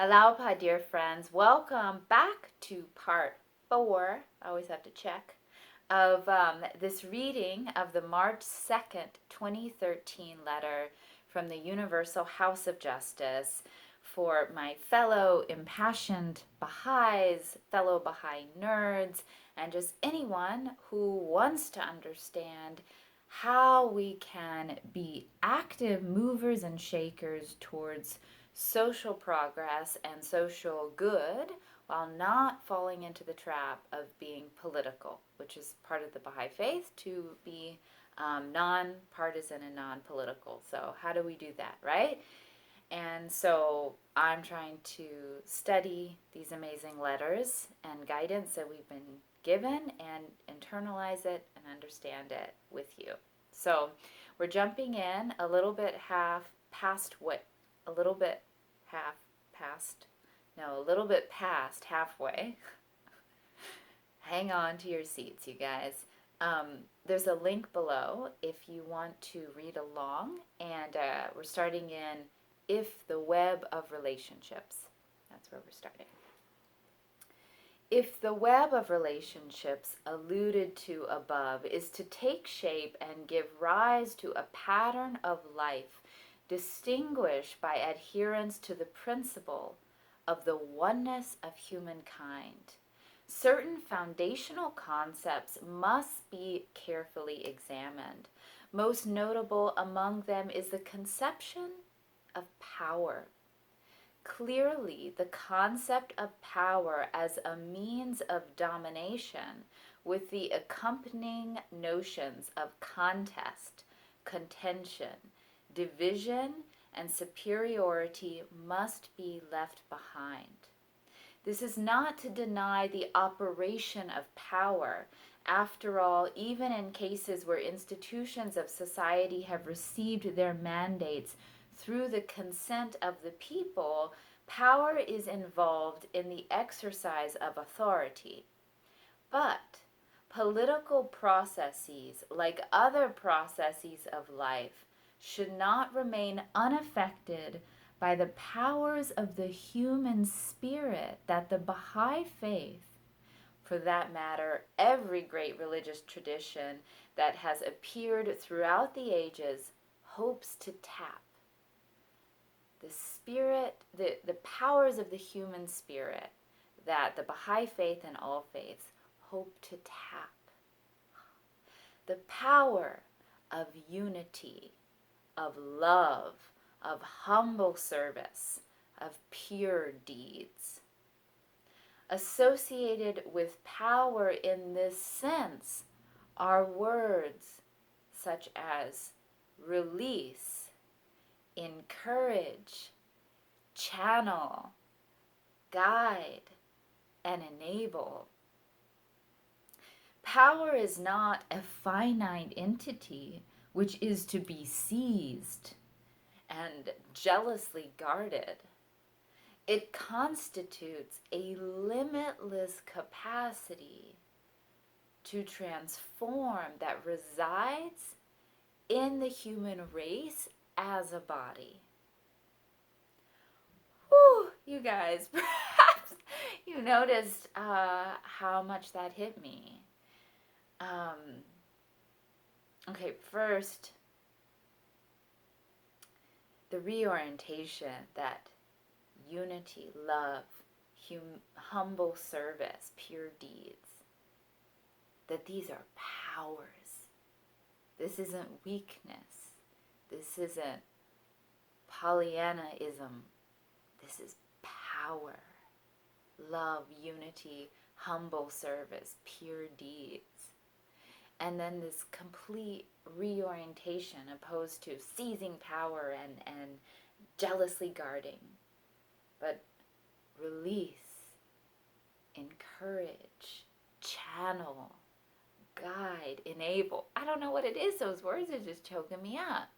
Aloha, dear friends. Welcome back to part 4, I always have to check, of this reading of the March 2nd, 2013 letter from the Universal House of Justice for my fellow impassioned Baha'is, fellow Baha'i nerds, and just anyone who wants to understand how we can be active movers and shakers towards social progress and social good while not falling into the trap of being political, which is part of the Baha'i faith to be non-partisan and non-political. So how do we do that, right? And so I'm trying to study these amazing letters and guidance that we've been given and internalize it and understand it with you. So we're jumping in a little bit past halfway. Hang on to your seats, you guys. There's a link below if you want to read along, and we're starting in If the Web of Relationships. That's where we're starting. If the web of relationships alluded to above is to take shape and give rise to a pattern of life distinguished by adherence to the principle of the oneness of humankind, certain foundational concepts must be carefully examined. Most notable among them is the conception of power. Clearly, the concept of power as a means of domination with the accompanying notions of contest, contention, division, and superiority must be left behind. This is not to deny the operation of power. After all, even in cases where institutions of society have received their mandates through the consent of the people, power is involved in the exercise of authority. But political processes, like other processes of life, should not remain unaffected by the powers of the human spirit that the Baha'i faith, for that matter, every great religious tradition that has appeared throughout the ages, hopes to tap. The powers of the human spirit that the Baha'i faith and all faiths hope to tap. The power of unity, of love, of humble service, of pure deeds. Associated with power in this sense are words such as release, encourage, channel, guide, and enable. Power is not a finite entity which is to be seized and jealously guarded. It constitutes a limitless capacity to transform that resides in the human race as a body. Whew, you guys, perhaps you noticed how much that hit me. Okay, first, the reorientation that unity, love, humble service, pure deeds, that these are powers. This isn't weakness. This isn't Pollyannaism. This is power, love, unity, humble service, pure deeds. And then this complete reorientation opposed to seizing power and jealously guarding. But release, encourage, channel, guide, enable. I don't know what it is. Those words are just choking me up.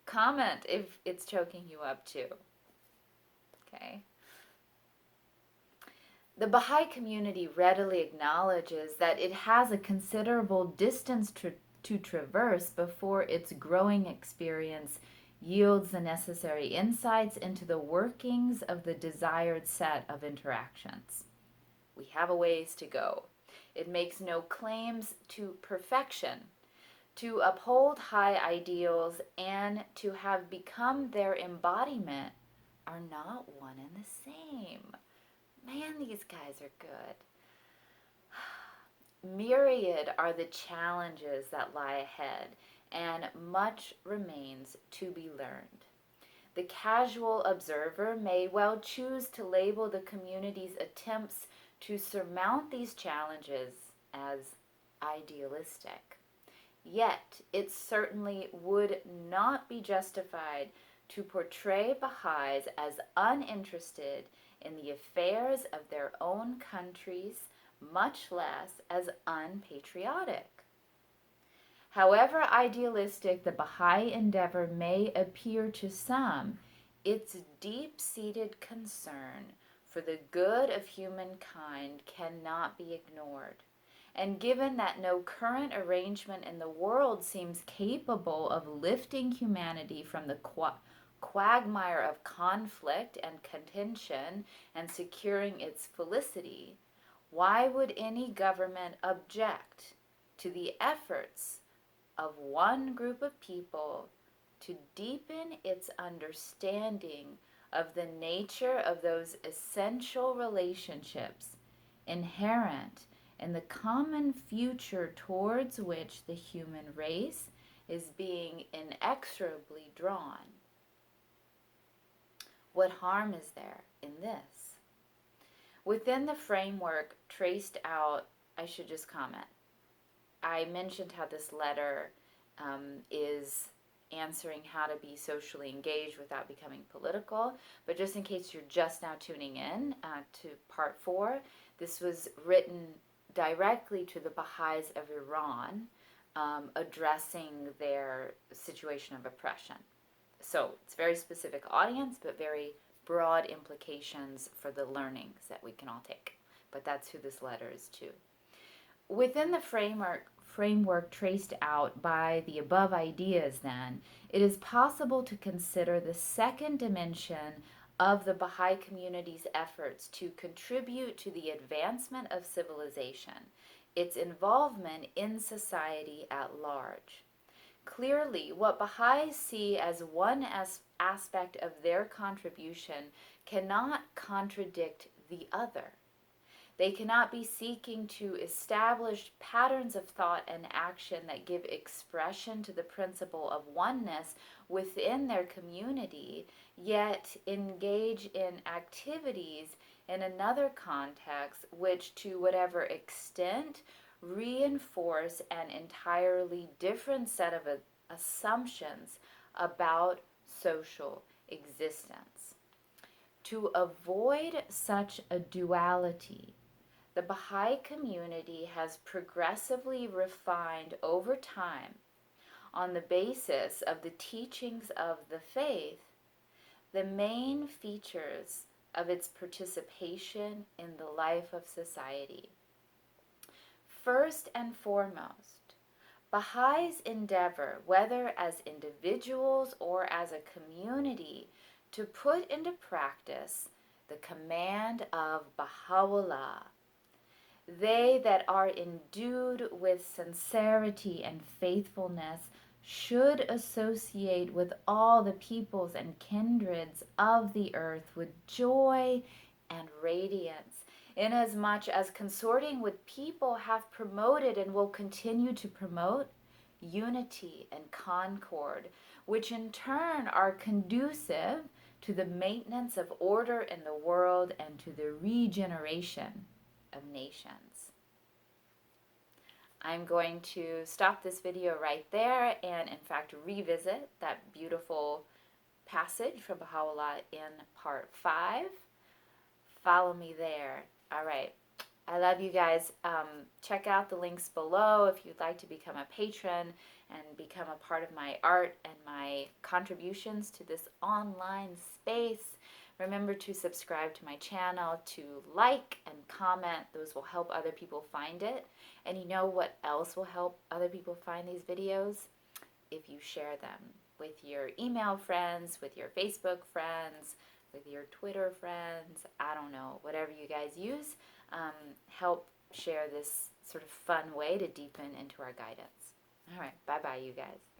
Comment if it's choking you up too. Okay. The Baha'i community readily acknowledges that it has a considerable distance to traverse before its growing experience yields the necessary insights into the workings of the desired set of interactions. We have a ways to go. It makes no claims to perfection. To uphold high ideals and to have become their embodiment are not one and the same. Man, these guys are good. Myriad are the challenges that lie ahead, and much remains to be learned. The casual observer may well choose to label the community's attempts to surmount these challenges as idealistic. Yet, it certainly would not be justified to portray Baha'is as uninterested in the affairs of their own countries, much less as unpatriotic. However idealistic the Baha'i endeavor may appear to some, its deep-seated concern for the good of humankind cannot be ignored. And given that no current arrangement in the world seems capable of lifting humanity from the quagmire of conflict and contention and securing its felicity, why would any government object to the efforts of one group of people to deepen its understanding of the nature of those essential relationships inherent in the common future towards which the human race is being inexorably drawn? What harm is there in this? Within the framework traced out, I should just comment. I mentioned how this letter is answering how to be socially engaged without becoming political, but just in case you're just now tuning in to part 4, this was written directly to the Baha'is of Iran, addressing their situation of oppression. So it's a very specific audience, but very broad implications for the learnings that we can all take. But that's who this letter is to. Within the framework traced out by the above ideas, then, it is possible to consider the second dimension of the Baha'i community's efforts to contribute to the advancement of civilization, its involvement in society at large. Clearly, what Baha'is see as one aspect of their contribution cannot contradict the other. They cannot be seeking to establish patterns of thought and action that give expression to the principle of oneness within their community, yet engage in activities in another context which, to whatever extent, reinforce an entirely different set of assumptions about social existence. To avoid such a duality, the Baha'i community has progressively refined over time, on the basis of the teachings of the faith, the main features of its participation in the life of society. First and foremost, Baha'is endeavor, whether as individuals or as a community, to put into practice the command of Baha'u'llah. They that are endued with sincerity and faithfulness should associate with all the peoples and kindreds of the earth with joy and radiance, inasmuch as consorting with people have promoted and will continue to promote unity and concord, which in turn are conducive to the maintenance of order in the world and to the regeneration of nations. I'm going to stop this video right there and in fact revisit that beautiful passage from Baha'u'llah in part 5. Follow me there. All right. I love you guys. Check out the links below if you'd like to become a patron and become a part of my art and my contributions to this online space. Remember to subscribe to my channel, to like and comment. Those will help other people find it. And you know what else will help other people find these videos? If you share them. with your email friends, with your Facebook friends, with your Twitter friends, I don't know, whatever you guys use, help share this sort of fun way to deepen into our guidance. All right, bye-bye, you guys.